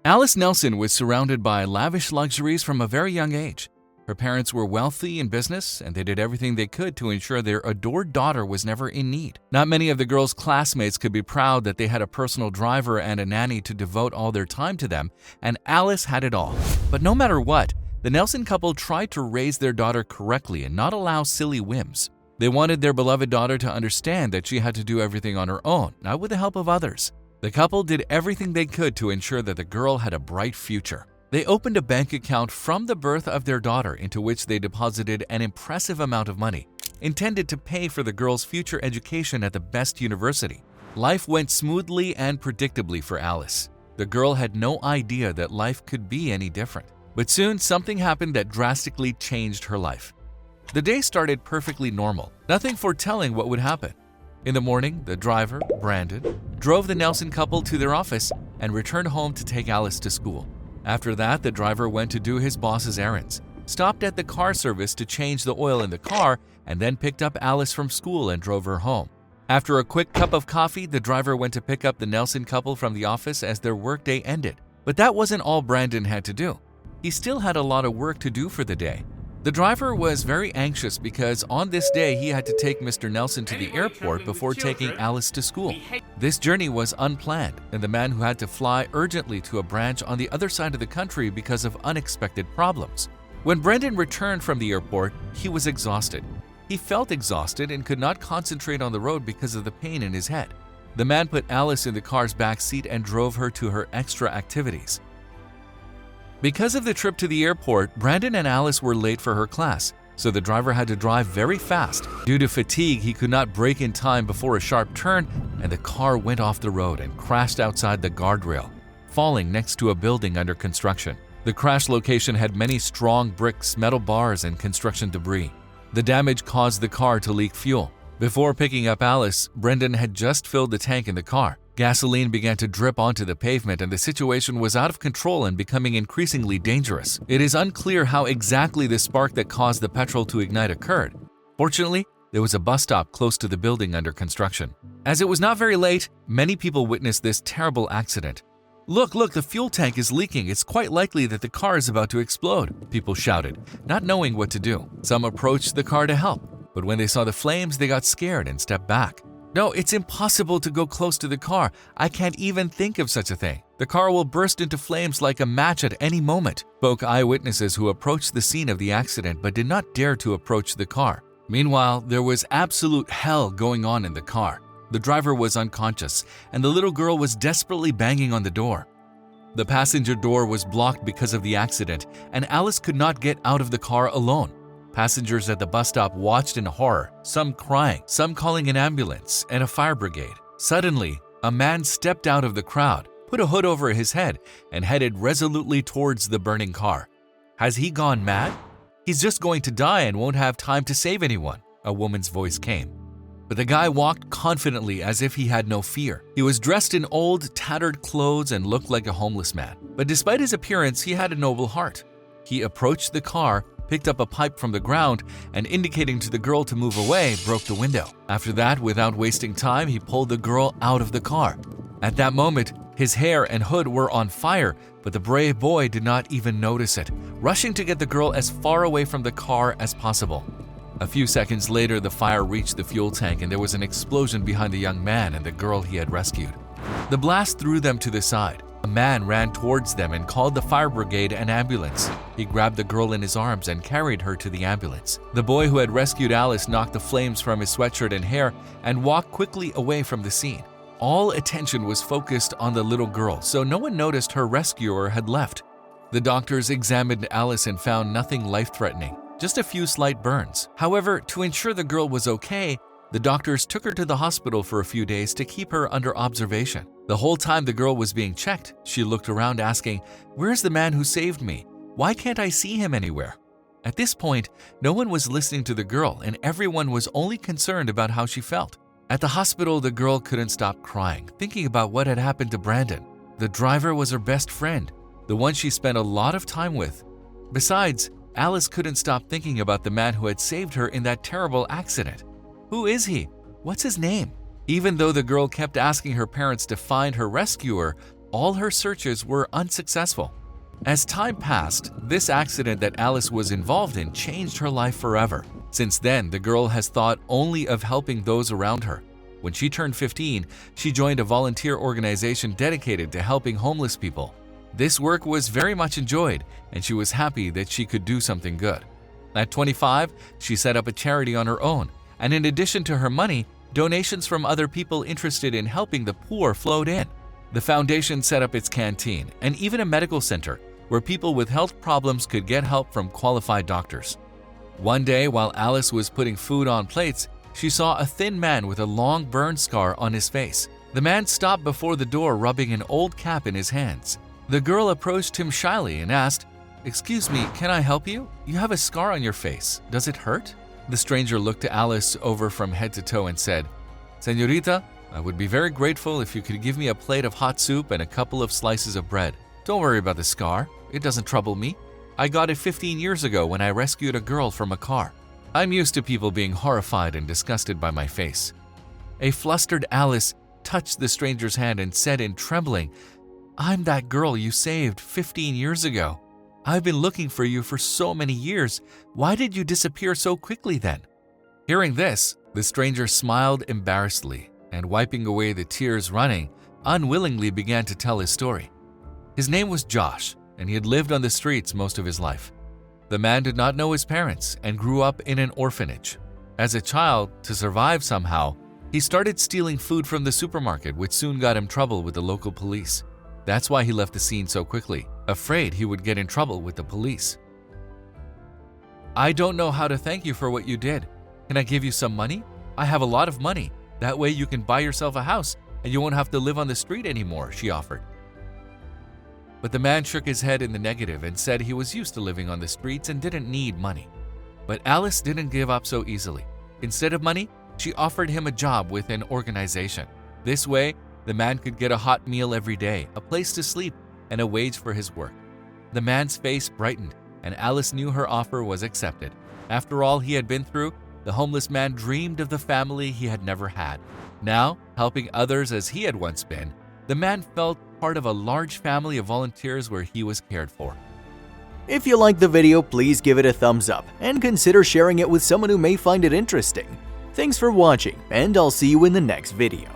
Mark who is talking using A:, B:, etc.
A: Alice Nelson was surrounded by lavish luxuries from a very young age. Her parents were wealthy in business, and they did everything they could to ensure their adored daughter was never in need. Not many of the girl's classmates could be proud that they had a personal driver and a nanny to devote all their time to them, and Alice had it all. But no matter what, the Nelson couple tried to raise their daughter correctly and not allow silly whims. They wanted their beloved daughter to understand that she had to do everything on her own, not with the help of others. The couple did everything they could to ensure that the girl had a bright future. They opened a bank account from the birth of their daughter into which they deposited an impressive amount of money, intended to pay for the girl's future education at the best university. Life went smoothly and predictably for Alice. The girl had no idea that life could be any different. But soon something happened that drastically changed her life. The day started perfectly normal, nothing foretelling what would happen. In the morning, the driver, Brandon, drove the Nelson couple to their office and returned home to take Alice to school. After that, the driver went to do his boss's errands, stopped at the car service to change the oil in the car, and then picked up Alice from school and drove her home. After a quick cup of coffee, the driver went to pick up the Nelson couple from the office as their workday ended. But that wasn't all Brandon had to do. He still had a lot of work to do for the day. The driver was very anxious because on this day he had to take Mr. Nelson to the airport before taking Alice to school. This journey was unplanned, and the man who had to fly urgently to a branch on the other side of the country because of unexpected problems. When Brendan returned from the airport, he was exhausted. He felt exhausted and could not concentrate on the road because of the pain in his head. The man put Alice in the car's back seat and drove her to her extra activities. Because of the trip to the airport, Brandon and Alice were late for her class, so the driver had to drive very fast. Due to fatigue, he could not brake in time before a sharp turn, and the car went off the road and crashed outside the guardrail, falling next to a building under construction. The crash location had many strong bricks, metal bars, and construction debris. The damage caused the car to leak fuel. Before picking up Alice, Brendan had just filled the tank in the car. Gasoline began to drip onto the pavement, and the situation was out of control and becoming increasingly dangerous. It is unclear how exactly the spark that caused the petrol to ignite occurred. Fortunately, there was a bus stop close to the building under construction. As it was not very late, many people witnessed this terrible accident. Look, the fuel tank is leaking. It's quite likely that the car is about to explode," people shouted, not knowing what to do. Some approached the car to help, but when they saw the flames, they got scared and stepped back. "No, it's impossible to go close to the car. I can't even think of such a thing. The car will burst into flames like a match at any moment," spoke eyewitnesses who approached the scene of the accident but did not dare to approach the car. Meanwhile, there was absolute hell going on in the car. The driver was unconscious, and the little girl was desperately banging on the door. The passenger door was blocked because of the accident, and Alice could not get out of the car alone. Passengers at the bus stop watched in horror, some crying, some calling an ambulance and a fire brigade. Suddenly, a man stepped out of the crowd, put a hood over his head, and headed resolutely towards the burning car. "Has he gone mad? He's just going to die and won't have time to save anyone," a woman's voice came. But the guy walked confidently as if he had no fear. He was dressed in old, tattered clothes and looked like a homeless man. But despite his appearance, he had a noble heart. He approached the car, picked up a pipe from the ground, and indicating to the girl to move away, broke the window. After that, without wasting time, he pulled the girl out of the car. At that moment, his hair and hood were on fire, but the brave boy did not even notice it, rushing to get the girl as far away from the car as possible. A few seconds later, the fire reached the fuel tank and there was an explosion behind the young man and the girl he had rescued. The blast threw them to the side. A man ran towards them and called the fire brigade and ambulance. He grabbed the girl in his arms and carried her to the ambulance. The boy who had rescued Alice knocked the flames from his sweatshirt and hair and walked quickly away from the scene. All attention was focused on the little girl, so no one noticed her rescuer had left. The doctors examined Alice and found nothing life-threatening, just a few slight burns. However, to ensure the girl was okay, the doctors took her to the hospital for a few days to keep her under observation. The whole time the girl was being checked, she looked around asking, "Where's the man who saved me? Why can't I see him anywhere?" At this point, no one was listening to the girl and everyone was only concerned about how she felt. At the hospital, the girl couldn't stop crying, thinking about what had happened to Brandon. The driver was her best friend, the one she spent a lot of time with. Besides, Alice couldn't stop thinking about the man who had saved her in that terrible accident. Who is he? What's his name? Even though the girl kept asking her parents to find her rescuer, all her searches were unsuccessful. As time passed, this accident that Alice was involved in changed her life forever. Since then, the girl has thought only of helping those around her. When she turned 15, she joined a volunteer organization dedicated to helping homeless people. This work was very much enjoyed, and she was happy that she could do something good. At 25, she set up a charity on her own, and in addition to her money, donations from other people interested in helping the poor flowed in. The foundation set up its canteen and even a medical center where people with health problems could get help from qualified doctors. One day, while Alice was putting food on plates, she saw a thin man with a long burn scar on his face. The man stopped before the door, rubbing an old cap in his hands. The girl approached him shyly and asked, "Excuse me, can I help you? You have a scar on your face. Does it hurt?" The stranger looked to Alice over from head to toe and said, "Señorita, I would be very grateful if you could give me a plate of hot soup and a couple of slices of bread. Don't worry about the scar. It doesn't trouble me. I got it 15 years ago when I rescued a girl from a car. I'm used to people being horrified and disgusted by my face." A flustered Alice touched the stranger's hand and said in trembling, "I'm that girl you saved 15 years ago. I've been looking for you for so many years. Why did you disappear so quickly then?" Hearing this, the stranger smiled embarrassedly and, wiping away the tears running, unwillingly began to tell his story. His name was Josh, and he had lived on the streets most of his life. The man did not know his parents and grew up in an orphanage. As a child, to survive somehow, he started stealing food from the supermarket, which soon got him trouble with the local police. That's why he left the scene so quickly, afraid he would get in trouble with the police. "I don't know how to thank you for what you did. Can I give you some money? I have a lot of money. That way you can buy yourself a house and you won't have to live on the street anymore," she offered. But the man shook his head in the negative and said he was used to living on the streets and didn't need money. But Alice didn't give up so easily. Instead of money, she offered him a job with an organization. This way, the man could get a hot meal every day, a place to sleep, and a wage for his work. The man's face brightened, and Alice knew her offer was accepted. After all he had been through, the homeless man dreamed of the family he had never had. Now, helping others as he had once been, the man felt part of a large family of volunteers where he was cared for.
B: If you liked the video, please give it a thumbs up and consider sharing it with someone who may find it interesting. Thanks for watching, and I'll see you in the next video.